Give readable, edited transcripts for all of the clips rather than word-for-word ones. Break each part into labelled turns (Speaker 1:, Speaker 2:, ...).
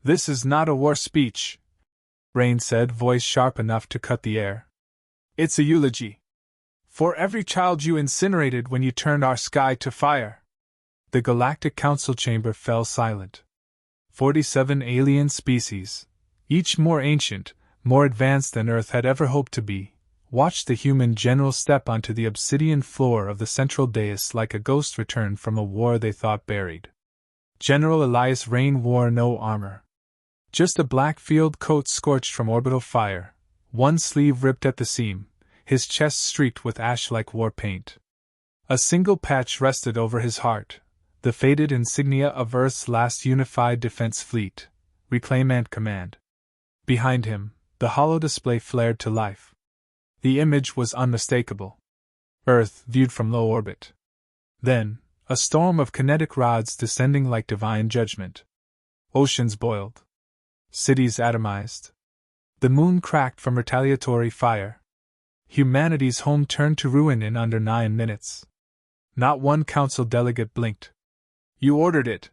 Speaker 1: This is not a war speech, Rain said, voice sharp enough to cut the air. It's a eulogy. For every child you incinerated when you turned our sky to fire. The Galactic Council chamber fell silent. 47 alien species, each more ancient, more advanced than Earth had ever hoped to be, watched the human general step onto the obsidian floor of the central dais like a ghost returned from a war they thought buried. General Elias Rain wore no armor. Just a black field coat scorched from orbital fire, one sleeve ripped at the seam, his chest streaked with ash like war paint. A single patch rested over his heart, the faded insignia of Earth's last unified defense fleet, Reclaim and Command. Behind him, the hollow display flared to life. The image was unmistakable. Earth viewed from low orbit. Then, a storm of kinetic rods descending like divine judgment. Oceans boiled. Cities atomized. The moon cracked from retaliatory fire. Humanity's home turned to ruin in under 9 minutes. Not one council delegate blinked. You ordered it,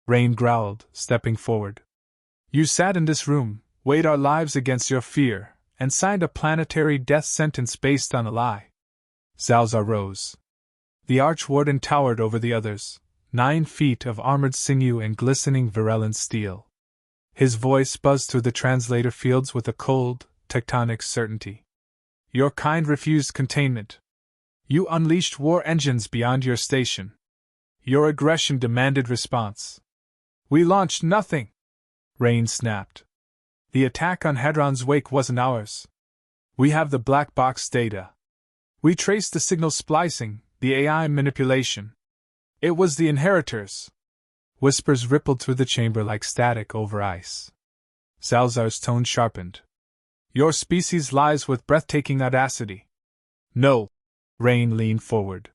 Speaker 1: Rain growled, stepping forward. You sat in this room, weighed our lives against your fear, and signed a planetary death sentence based on a lie. Zalzar rose. The Archwarden towered over the others, 9 feet of armored sinew and glistening virulent steel. His voice buzzed through the translator fields with a cold, tectonic certainty. Your kind refused containment. You unleashed war engines beyond your station. Your aggression demanded response. We launched nothing, Rain snapped. The attack on Hadron's wake wasn't ours. We have the black box data. We traced the signal splicing, the AI manipulation. It was the inheritors. Whispers rippled through the chamber like static over ice. Zalzar's tone sharpened. Your species lies with breathtaking audacity. No, Rain leaned forward.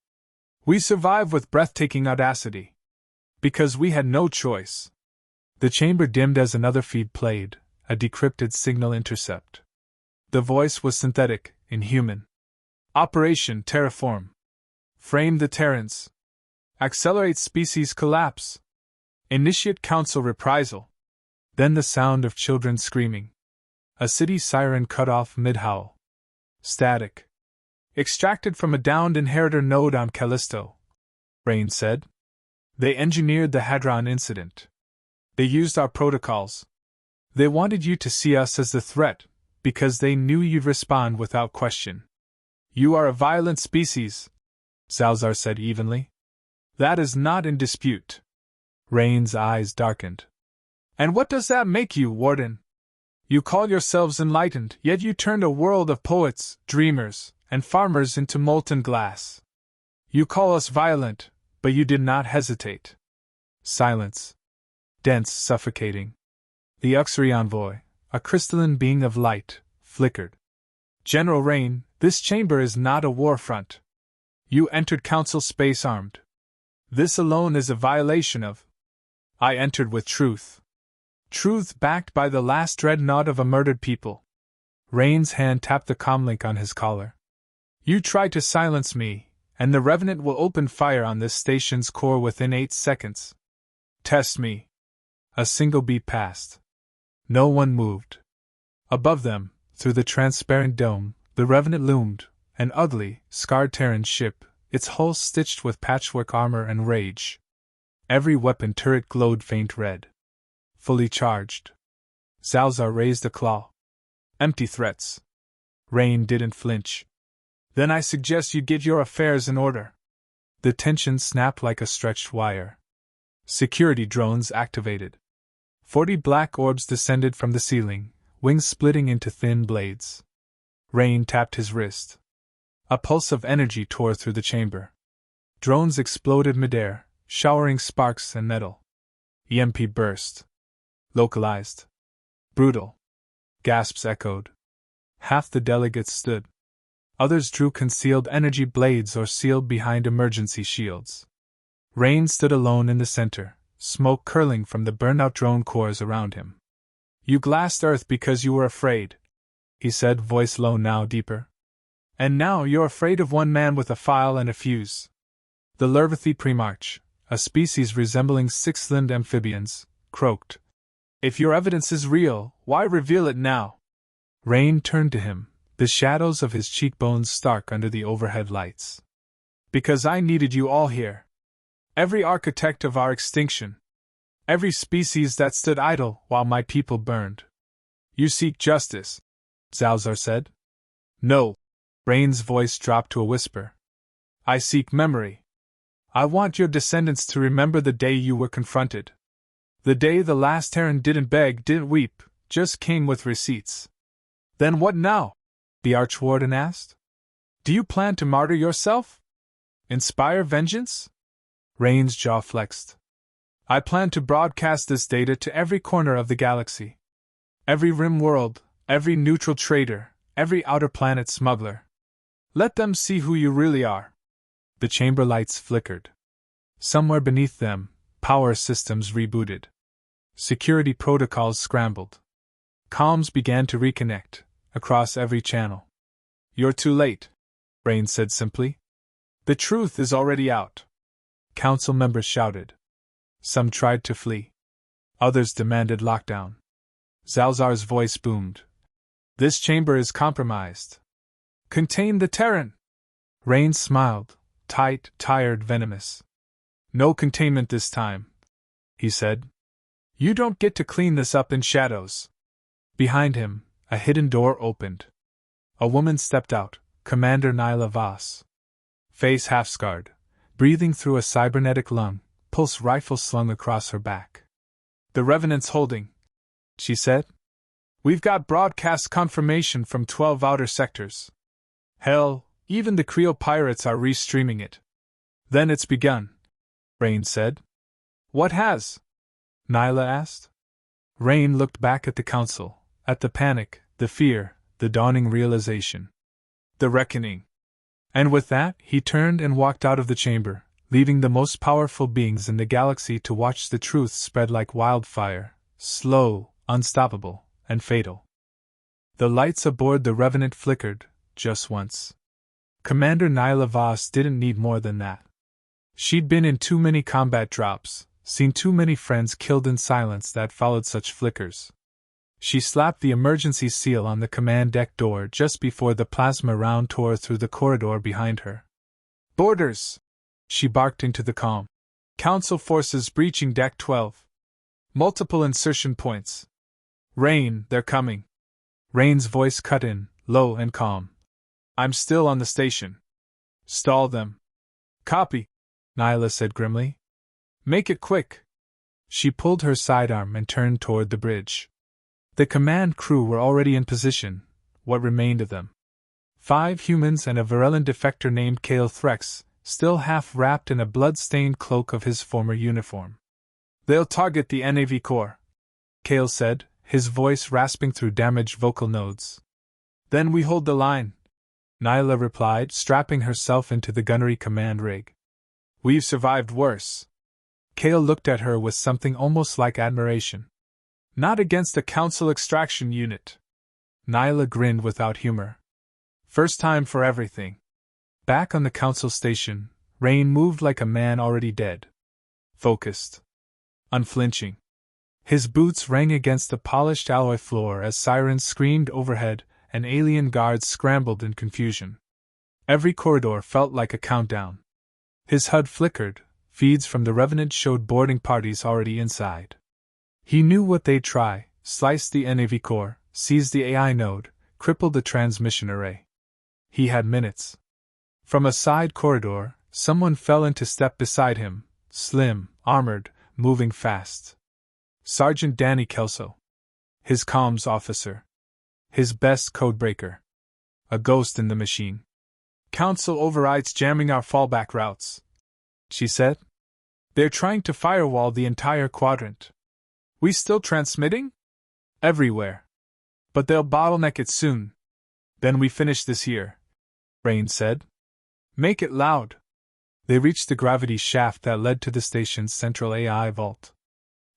Speaker 1: We survive with breathtaking audacity. Because we had no choice. The chamber dimmed as another feed played, a decrypted signal intercept. The voice was synthetic, inhuman. Operation Terraform. Frame the Terrans. Accelerate species collapse. Initiate council reprisal. Then the sound of children screaming. A city siren cut off mid-howl. Static. Extracted from a downed inheritor node on Callisto, Rain said. They engineered the Hadron incident. They used our protocols. They wanted you to see us as the threat, because they knew you'd respond without question. You are a violent species, Zalzar said evenly. That is not in dispute. Rain's eyes darkened. And what does that make you, Warden? You call yourselves enlightened, yet you turned a world of poets, dreamers, and farmers into molten glass. You call us violent, but you did not hesitate. Silence. Dense, suffocating. The Uxery envoy, a crystalline being of light, flickered. General Rain, this chamber is not a war front. You entered council space armed. This alone is a violation of. I entered with truth. Truth backed by the last dreadnought of a murdered people. Rain's hand tapped the comlink on his collar. You tried to silence me, and the Revenant will open fire on this station's core within 8 seconds. Test me. A single beat passed. No one moved. Above them, through the transparent dome, the Revenant loomed, an ugly, scarred Terran ship, its hull stitched with patchwork armor and rage. Every weapon turret glowed faint red. Fully charged. Zalzar raised a claw. Empty threats. Rain didn't flinch. Then I suggest you get your affairs in order. The tension snapped like a stretched wire. Security drones activated. 40 black orbs descended from the ceiling, wings splitting into thin blades. Rain tapped his wrist. A pulse of energy tore through the chamber. Drones exploded midair, showering sparks and metal. EMP burst. Localized. Brutal. Gasps echoed. Half the delegates stood. Others drew concealed energy blades or sealed behind emergency shields. Rain stood alone in the center, smoke curling from the burnout drone cores around him. You glassed Earth because you were afraid, he said, voice low now deeper. And now you're afraid of one man with a file and a fuse. The Lurvathi Primarch, a species resembling 6-limbed amphibians, croaked. If your evidence is real, why reveal it now? Rain turned to him, the shadows of his cheekbones stark under the overhead lights. Because I needed you all here. Every architect of our extinction. Every species that stood idle while my people burned. You seek justice, Zalzar said. No. Rain's voice dropped to a whisper. I seek memory. I want your descendants to remember the day you were confronted. The day the last Terran didn't beg, didn't weep, just came with receipts. Then what now? The Archwarden asked. Do you plan to martyr yourself? Inspire vengeance? Rain's jaw flexed. I plan to broadcast this data to every corner of the galaxy. Every rim world, every neutral trader, every outer planet smuggler. Let them see who you really are. The chamber lights flickered. Somewhere beneath them, power systems rebooted. Security protocols scrambled. Comms began to reconnect, across every channel. You're too late, Rain said simply. The truth is already out. Council members shouted. Some tried to flee. Others demanded lockdown. Zalzar's voice boomed. This chamber is compromised. Contain the Terran! Rain smiled, tight, tired, venomous. No containment this time, he said. You don't get to clean this up in shadows. Behind him, a hidden door opened. A woman stepped out, Commander Nyla Voss. Face half-scarred, breathing through a cybernetic lung, pulse rifle slung across her back. The Revenant's holding, she said. We've got broadcast confirmation from 12 outer sectors. Hell, even the Creo pirates are restreaming it. Then it's begun, Rain said. What has? Nyla asked. Rain looked back at the council, at the panic, the fear, the dawning realization. The reckoning. And with that, he turned and walked out of the chamber, leaving the most powerful beings in the galaxy to watch the truth spread like wildfire, slow, unstoppable, and fatal. The lights aboard the Revenant flickered, just once. Commander Nyla Voss didn't need more than that. She'd been in too many combat drops, seen too many friends killed in silence that followed such flickers. She slapped the emergency seal on the command deck door just before the plasma round tore through the corridor behind her. Boarders! She barked into the calm. Council forces breaching Deck 12. Multiple insertion points. Rain, they're coming. Rain's voice cut in, low and calm. I'm still on the station. Stall them. Copy, Nyla said grimly. Make it quick. She pulled her sidearm and turned toward the bridge. The command crew were already in position, what remained of them. 5 humans and a Varellan defector named Kale Threx, still half wrapped in a blood-stained cloak of his former uniform. They'll target the NAV core, Kale said, his voice rasping through damaged vocal nodes. Then we hold the line, Nyla replied, strapping herself into the gunnery command rig. We've survived worse. Kale looked at her with something almost like admiration. Not against a council extraction unit. Nyla grinned without humor. First time for everything. Back on the council station, Rain moved like a man already dead. Focused. Unflinching. His boots rang against the polished alloy floor as sirens screamed overhead and alien guards scrambled in confusion. Every corridor felt like a countdown. His HUD flickered, feeds from the Revenant showed boarding parties already inside. He knew what they'd try: slice the NAV core, seize the AI node, cripple the transmission array. He had minutes. From a side corridor, someone fell into step beside him, slim, armored, moving fast. Sergeant Danny Kelso. His comms officer. His best codebreaker. A ghost in the machine. Council overrides jamming our fallback routes, she said. They're trying to firewall the entire quadrant. We still transmitting? Everywhere. But they'll bottleneck it soon. Then we finish this here, Rain said. Make it loud. They reached the gravity shaft that led to the station's central AI vault.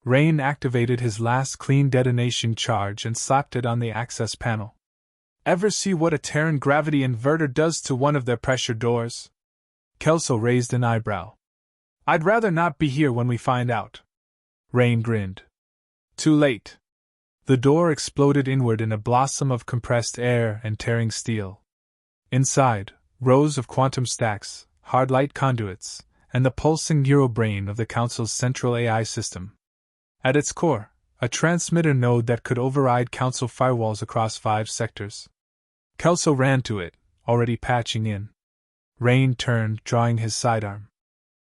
Speaker 1: Rain activated his last clean detonation charge and slapped it on the access panel. Ever see what a Terran gravity inverter does to one of their pressure doors? Kelso raised an eyebrow. I'd rather not be here when we find out. Rain grinned. Too late. The door exploded inward in a blossom of compressed air and tearing steel. Inside, rows of quantum stacks, hard light conduits, and the pulsing neurobrain of the Council's central AI system. At its core, a transmitter node that could override Council firewalls across 5 sectors. Kelso ran to it, already patching in. Rain turned, drawing his sidearm.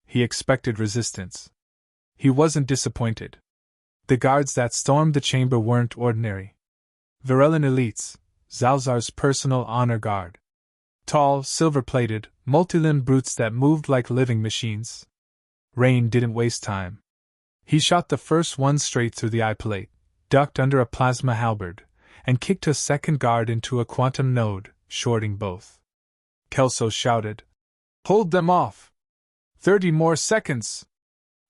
Speaker 1: He expected resistance. He wasn't disappointed. The guards that stormed the chamber weren't ordinary. Virelin elites, Zalzar's personal honor guard. Tall, silver-plated, multi-limbed brutes that moved like living machines. Rain didn't waste time. He shot the first one straight through the eye plate, ducked under a plasma halberd, and kicked a second guard into a quantum node, shorting both. Kelso shouted, "Hold them off! 30 more seconds!"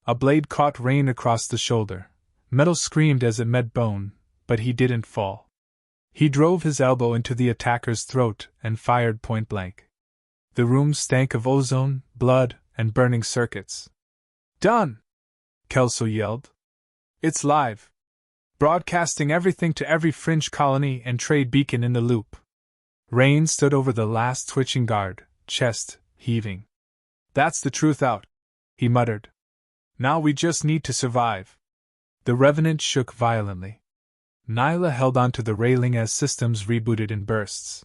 Speaker 1: A blade caught Rain across the shoulder. Metal screamed as it met bone, but he didn't fall. He drove his elbow into the attacker's throat and fired point blank. The room stank of ozone, blood, and burning circuits. "Done!" Kelso yelled. "It's live. Broadcasting everything to every fringe colony and trade beacon in the loop." Rain stood over the last twitching guard, chest heaving. "That's the truth out," he muttered. "Now we just need to survive." The Revenant shook violently. Nyla held onto the railing as systems rebooted in bursts.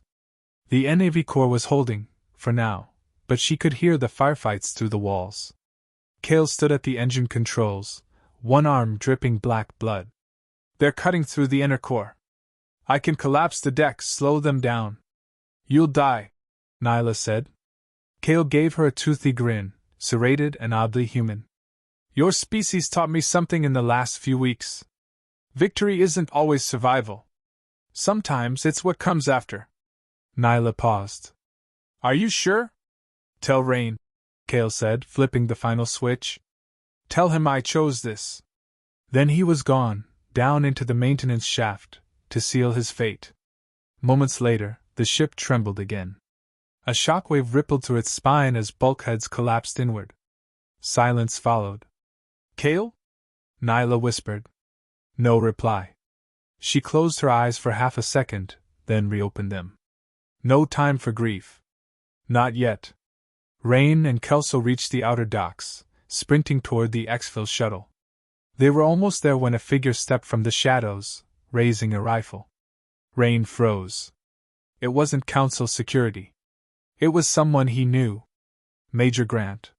Speaker 1: The NAV core was holding, for now, but she could hear the firefights through the walls. Kale stood at the engine controls, one arm dripping black blood. "They're cutting through the inner core. I can collapse the deck, slow them down." "You'll die," Nyla said. Kale gave her a toothy grin, serrated and oddly human. "Your species taught me something in the last few weeks. Victory isn't always survival. Sometimes it's what comes after." Nyla paused. "Are you sure?" "Tell Rain," Kale said, flipping the final switch. "Tell him I chose this." Then he was gone, down into the maintenance shaft, to seal his fate. Moments later, the ship trembled again. A shockwave rippled through its spine as bulkheads collapsed inward. Silence followed. "Kale?" Nyla whispered. No reply. She closed her eyes for half a second, then reopened them. No time for grief. Not yet. Rain and Kelso reached the outer docks, sprinting toward the exfil shuttle. They were almost there when a figure stepped from the shadows, raising a rifle. Rain froze. It wasn't Council security. It was someone he knew. Major Grant.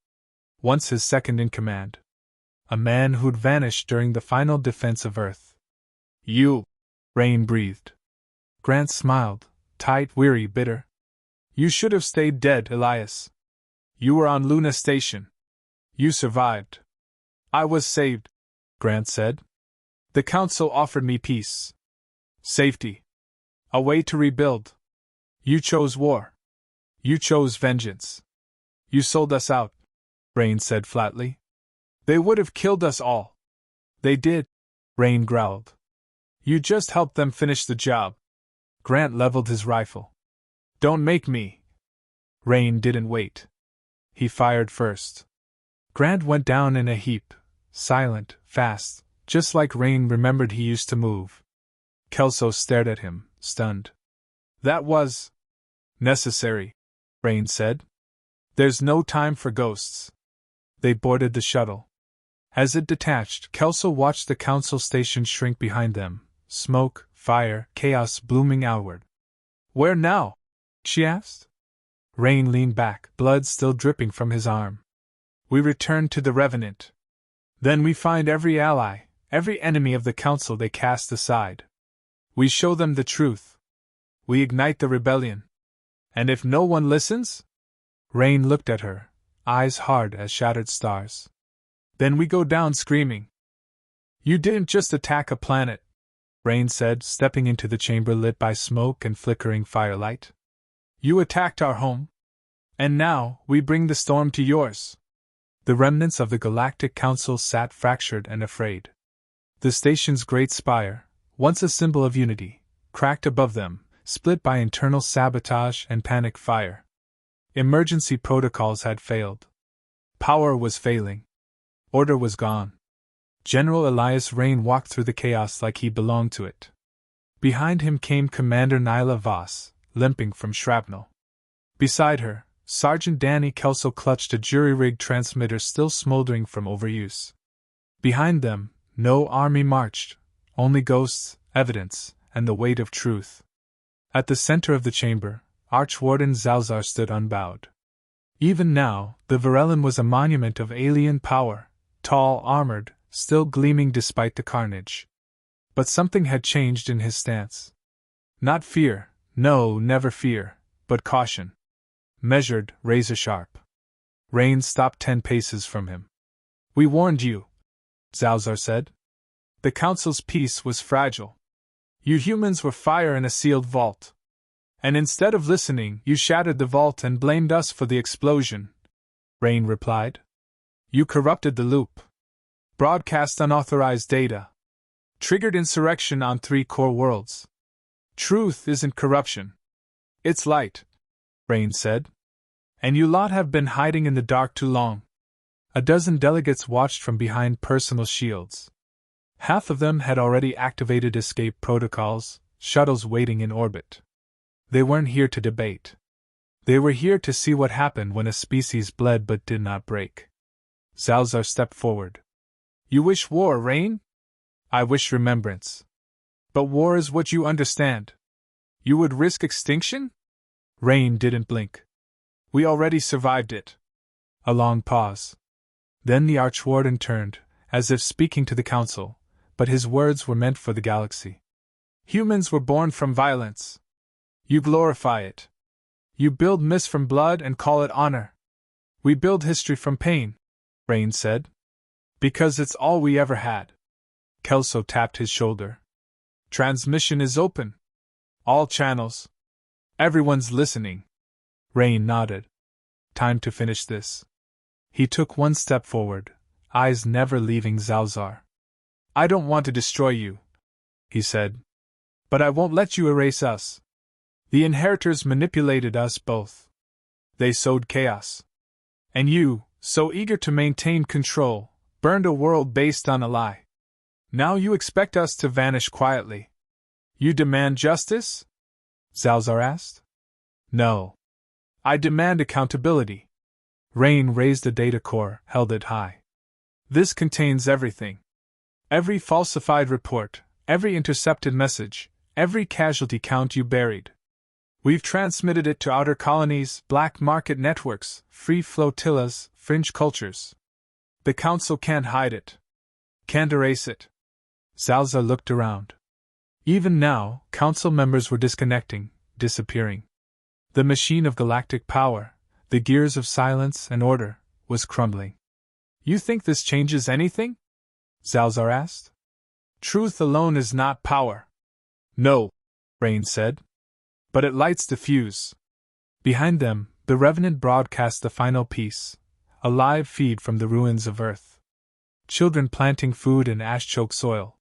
Speaker 1: Once his second-in-command. A man who'd vanished during the final defense of Earth. "You," Rain breathed. Grant smiled, tight, weary, bitter. "You should have stayed dead, Elias. You were on Luna Station. You survived." "I was saved," Grant said. "The Council offered me peace. Safety. A way to rebuild. You chose war. You chose vengeance. You sold us out," Rain said flatly. "They would have killed us all." "They did," Rain growled. "You just helped them finish the job." Grant leveled his rifle. "Don't make me." Rain didn't wait. He fired first. Grant went down in a heap, silent, fast, just like Rain remembered he used to move. Kelso stared at him, stunned. "That was necessary," Rain said. "There's no time for ghosts." They boarded the shuttle. As it detached, Kelso watched the Council station shrink behind them, smoke, fire, chaos blooming outward. "Where now?" she asked. Rain leaned back, blood still dripping from his arm. "We return to the Revenant. Then we find every ally, every enemy of the Council they cast aside. We show them the truth. We ignite the rebellion. And if no one listens?" Rain looked at her, eyes hard as shattered stars. "Then we go down screaming." "You didn't just attack a planet," Rain said, stepping into the chamber lit by smoke and flickering firelight. "You attacked our home. And now, we bring the storm to yours." The remnants of the Galactic Council sat fractured and afraid. The station's great spire, once a symbol of unity, cracked above them, split by internal sabotage and panic fire. Emergency protocols had failed. Power was failing. Order was gone. General Elias Rain walked through the chaos like he belonged to it. Behind him came Commander Nyla Voss, limping from shrapnel. Beside her, Sergeant Danny Kelso clutched a jury-rigged transmitter still smoldering from overuse. Behind them, no army marched, only ghosts, evidence, and the weight of truth. At the center of the chamber, Archwarden Zalzar stood unbowed. Even now, the Varellan was a monument of alien power, tall, armored, still gleaming despite the carnage. But something had changed in his stance. Not fear, no, never fear, but caution. Measured, razor-sharp. Rain stopped 10 paces from him. "We warned you," Zalzar said. "The Council's peace was fragile. You humans were fire in a sealed vault. And instead of listening, you shattered the vault and blamed us for the explosion," Rain replied. "You corrupted the loop. Broadcast unauthorized data. Triggered insurrection on 3 core worlds. Truth isn't corruption. It's light," Rain said. "And you lot have been hiding in the dark too long." A dozen delegates watched from behind personal shields. Half of them had already activated escape protocols, shuttles waiting in orbit. They weren't here to debate. They were here to see what happened when a species bled but did not break. Zalzar stepped forward. "You wish war, Rain? I wish remembrance. But war is what you understand. You would risk extinction?" Rain didn't blink. "We already survived it." A long pause. Then the Archwarden turned, as if speaking to the Council, but his words were meant for the galaxy. "Humans were born from violence. You glorify it. You build myths from blood and call it honor. We build history from pain," Rain said. "Because it's all we ever had." Kelso tapped his shoulder. "Transmission is open. All channels. Everyone's listening." Rain nodded. "Time to finish this." He took one step forward, eyes never leaving Zalzar. "I don't want to destroy you," he said. "But I won't let you erase us. The inheritors manipulated us both. They sowed chaos. And you, so eager to maintain control, burned a world based on a lie. Now you expect us to vanish quietly. You demand justice?" Zalzar asked. "No. I demand accountability." Rain raised a data core, held it high. "This contains everything. Every falsified report, every intercepted message, every casualty count you buried. We've transmitted it to outer colonies, black market networks, free flotillas, fringe cultures. The Council can't hide it. Can't erase it." Zalzar looked around. Even now, Council members were disconnecting, disappearing. The machine of galactic power, the gears of silence and order, was crumbling. "You think this changes anything?" Zalzar asked. "Truth alone is not power." "No," Rain said. "But it lights the fuse." Behind them, the Revenant broadcast the final piece, a live feed from the ruins of Earth. Children planting food in ash-choked soil.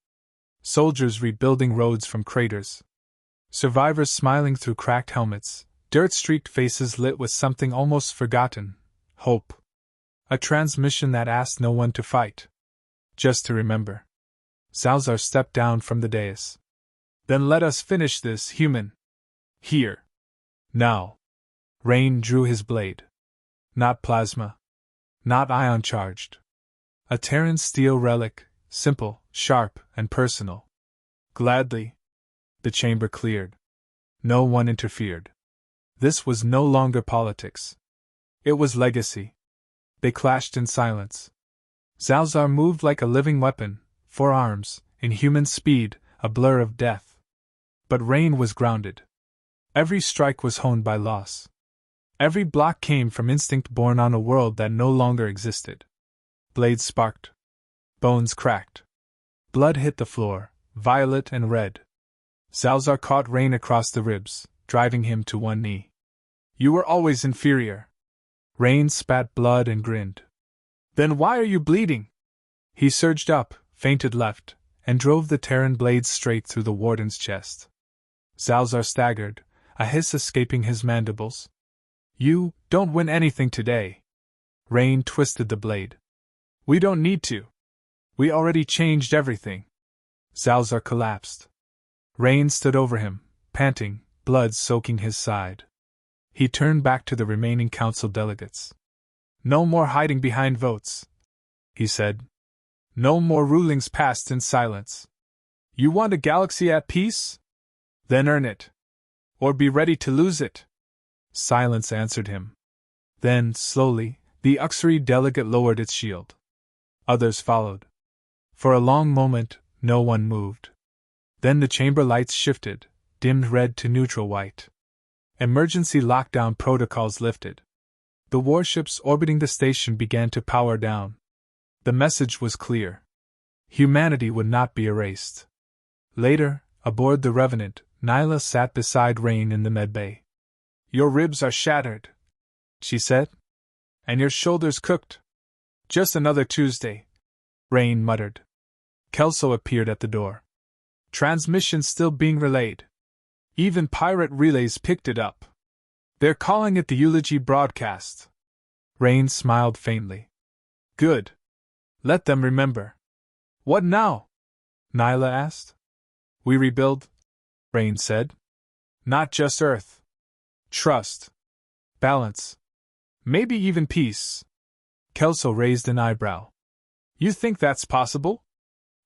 Speaker 1: Soldiers rebuilding roads from craters. Survivors smiling through cracked helmets, dirt-streaked faces lit with something almost forgotten: hope. A transmission that asked no one to fight, just to remember. Zalzar stepped down from the dais. "Then let us finish this, human. Here. Now." Rain drew his blade. Not plasma. Not ion-charged. A Terran steel relic, simple, sharp, and personal. "Gladly." The chamber cleared. No one interfered. This was no longer politics. It was legacy. They clashed in silence. Zalzar moved like a living weapon, 4 arms, in human speed, a blur of death. But Rain was grounded. Every strike was honed by loss. Every block came from instinct born on a world that no longer existed. Blades sparked. Bones cracked. Blood hit the floor, violet and red. Zalzar caught Rain across the ribs, driving him to one knee. "You were always inferior." Rain spat blood and grinned. "Then why are you bleeding?" He surged up, feinted left, and drove the Terran blade straight through the warden's chest. Zalzar staggered, a hiss escaping his mandibles. "You don't win anything today." Rain twisted the blade. "We don't need to. We already changed everything. Zalzar collapsed. Rain stood over him, panting, blood soaking his side. He turned back to the remaining council delegates. No more hiding behind votes, he said. No more rulings passed in silence. You want a galaxy at peace? Then earn it. Or be ready to lose it. Silence answered him. Then, slowly, the Uxery delegate lowered its shield. Others followed. For a long moment, no one moved. Then the chamber lights shifted, dimmed red to neutral white. Emergency lockdown protocols lifted. The warships orbiting the station began to power down. The message was clear. Humanity would not be erased. Later, aboard the Revenant, Nyla sat beside Rain in the medbay. Your ribs are shattered, she said. And your shoulders cooked. Just another Tuesday, Rain muttered. Kelso appeared at the door. Transmission still being relayed. Even pirate relays picked it up. They're calling it the eulogy broadcast. Rain smiled faintly. Good. Let them remember. What now? Nyla asked. We rebuild, Rain said. Not just Earth. Trust. Balance. Maybe even peace. Kelso raised an eyebrow. You think that's possible?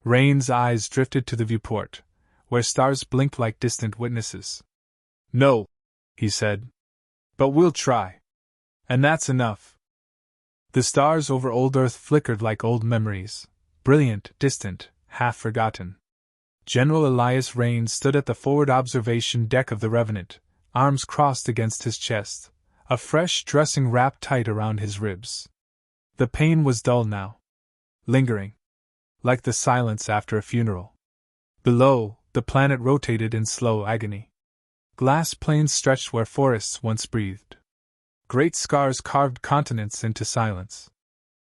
Speaker 1: Rain's eyes drifted to the viewport, where stars blinked like distant witnesses. No, he said. But we'll try. And that's enough. The stars over old Earth flickered like old memories, brilliant, distant, half forgotten. General Elias Rain stood at the forward observation deck of the Revenant, arms crossed against his chest, a fresh dressing wrapped tight around his ribs. The pain was dull now. Lingering. Like the silence after a funeral. Below, the planet rotated in slow agony. Glass plains stretched where forests once breathed. Great scars carved continents into silence.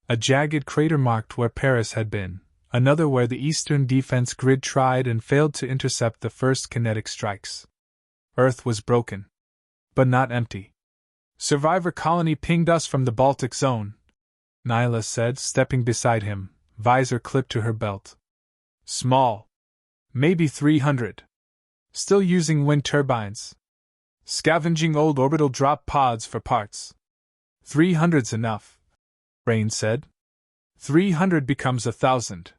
Speaker 1: A jagged crater marked where Paris had been, another where the Eastern Defense Grid tried and failed to intercept the first kinetic strikes. Earth was broken. But not empty. Survivor colony pinged us from the Baltic zone, Nyla said, stepping beside him, visor clipped to her belt. Small. Maybe 300. Still using wind turbines. Scavenging old orbital drop pods for parts. 300's enough, Rain said. 300 becomes 1,000.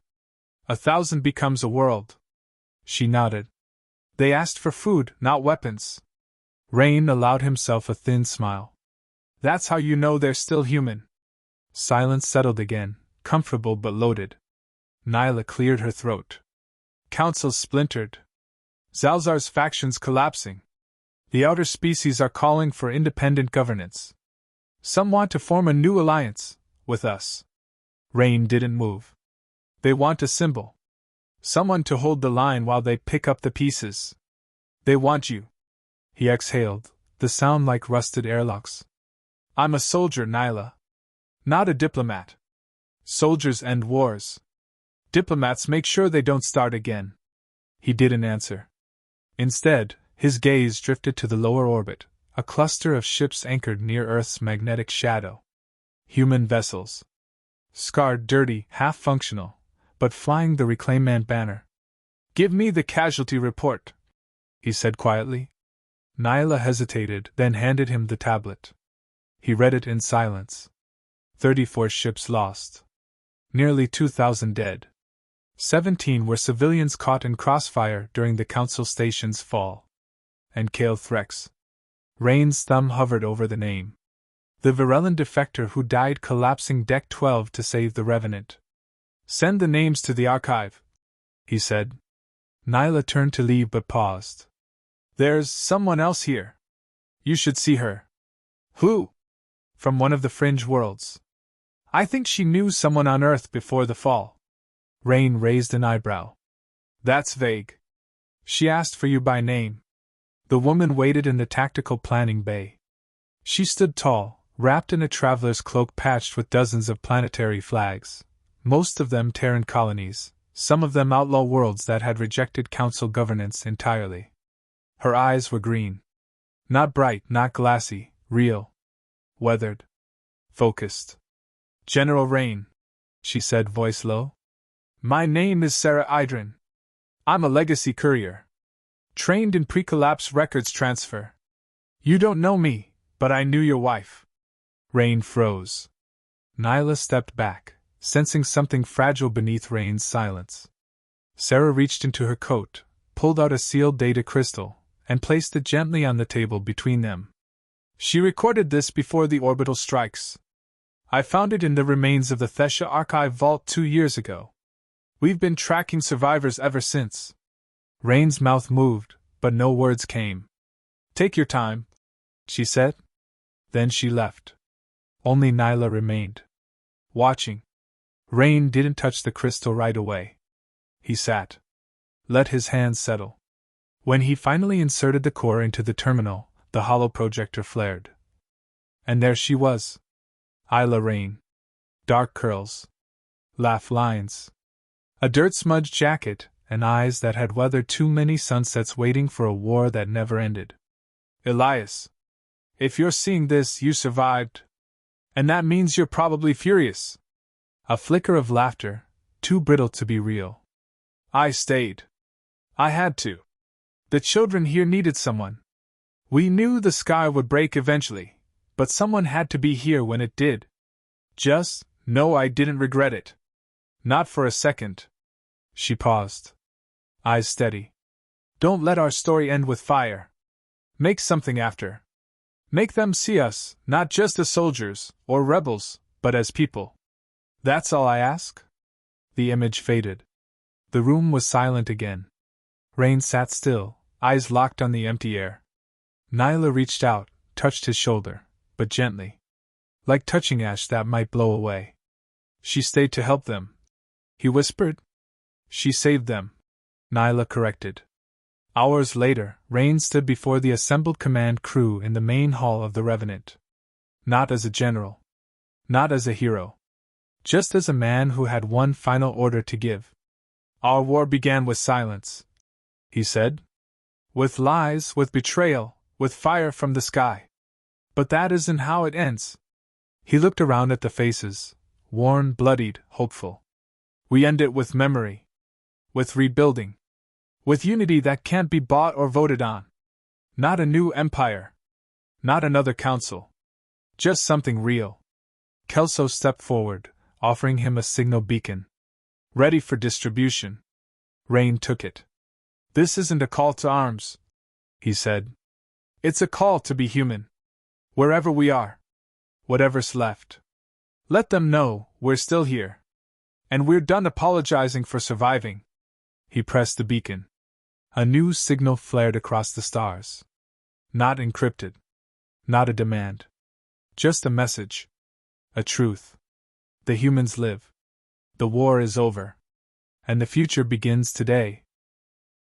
Speaker 1: 1,000 becomes a world. She nodded. They asked for food, not weapons. Rain allowed himself a thin smile. That's how you know they're still human. Silence settled again, comfortable but loaded. Nyla cleared her throat. Councils splintered. Zalzar's factions collapsing. The outer species are calling for independent governance. Some want to form a new alliance, with us. Rain didn't move. They want a symbol. Someone to hold the line while they pick up the pieces. They want you. He exhaled, the sound like rusted airlocks. I'm a soldier, Nyla. Not a diplomat. Soldiers end wars. Diplomats make sure they don't start again. He didn't answer. Instead, his gaze drifted to the lower orbit, a cluster of ships anchored near Earth's magnetic shadow. Human vessels. Scarred, dirty, half-functional, but flying the Reclaimant banner. Give me the casualty report, he said quietly. Nyla hesitated, then handed him the tablet. He read it in silence. 34 ships lost. Nearly 2,000 dead. 17 were civilians caught in crossfire during the Council Station's fall. And Kale Threx. Rain's thumb hovered over the name. The Virellan defector who died collapsing Deck 12 to save the Revenant. Send the names to the archive, he said. Nyla turned to leave but paused. There's someone else here. You should see her. Who? From one of the fringe worlds. I think she knew someone on Earth before the fall. Rain raised an eyebrow. That's vague. She asked for you by name. The woman waited in the tactical planning bay. She stood tall, wrapped in a traveler's cloak patched with dozens of planetary flags, most of them Terran colonies, some of them outlaw worlds that had rejected council governance entirely. Her eyes were green. Not bright, not glassy, real. Weathered. Focused. General Rain, she said, voice low. My name is Sarah Idrin. I'm a legacy courier. Trained in pre-collapse records transfer. You don't know me, but I knew your wife. Rain froze. Nyla stepped back, sensing something fragile beneath Rain's silence. Sarah reached into her coat, pulled out a sealed data crystal, and placed it gently on the table between them. She recorded this before the orbital strikes. I found it in the remains of the Thesha Archive Vault 2 years ago. We've been tracking survivors ever since. Rain's mouth moved, but no words came. Take your time, she said. Then she left. Only Nyla remained. Watching. Rain didn't touch the crystal right away. He sat. Let his hands settle. When he finally inserted the core into the terminal, the hollow projector flared. And there she was. Isla Rain. Dark curls. Laugh lines. A dirt-smudged jacket, and eyes that had weathered too many sunsets waiting for a war that never ended. Elias. If you're seeing this, you survived. And that means you're probably furious. A flicker of laughter, too brittle to be real. I stayed. I had to. The children here needed someone. We knew the sky would break eventually, but someone had to be here when it did. No, I didn't regret it. Not for a second. She paused. Eyes steady. Don't let our story end with fire. Make something after. Make them see us, not just as soldiers, or rebels, but as people. That's all I ask? The image faded. The room was silent again. Rain sat still, eyes locked on the empty air. Nyla reached out, touched his shoulder, but gently. Like touching ash that might blow away. She stayed to help them. He whispered. She saved them. Nyla corrected. Hours later, Rain stood before the assembled command crew in the main hall of the Revenant. Not as a general. Not as a hero. Just as a man who had one final order to give. Our war began with silence, he said. With lies, with betrayal, with fire from the sky. But that isn't how it ends. He looked around at the faces, worn, bloodied, hopeful. We end it with memory. With rebuilding. With unity that can't be bought or voted on. Not a new empire. Not another council. Just something real. Kelso stepped forward, offering him a signal beacon. Ready for distribution. Rain took it. This isn't a call to arms, he said. It's a call to be human. Wherever we are. Whatever's left. Let them know we're still here. And we're done apologizing for surviving. He pressed the beacon. A new signal flared across the stars. Not encrypted. Not a demand. Just a message. A truth. The humans live. The war is over. And the future begins today.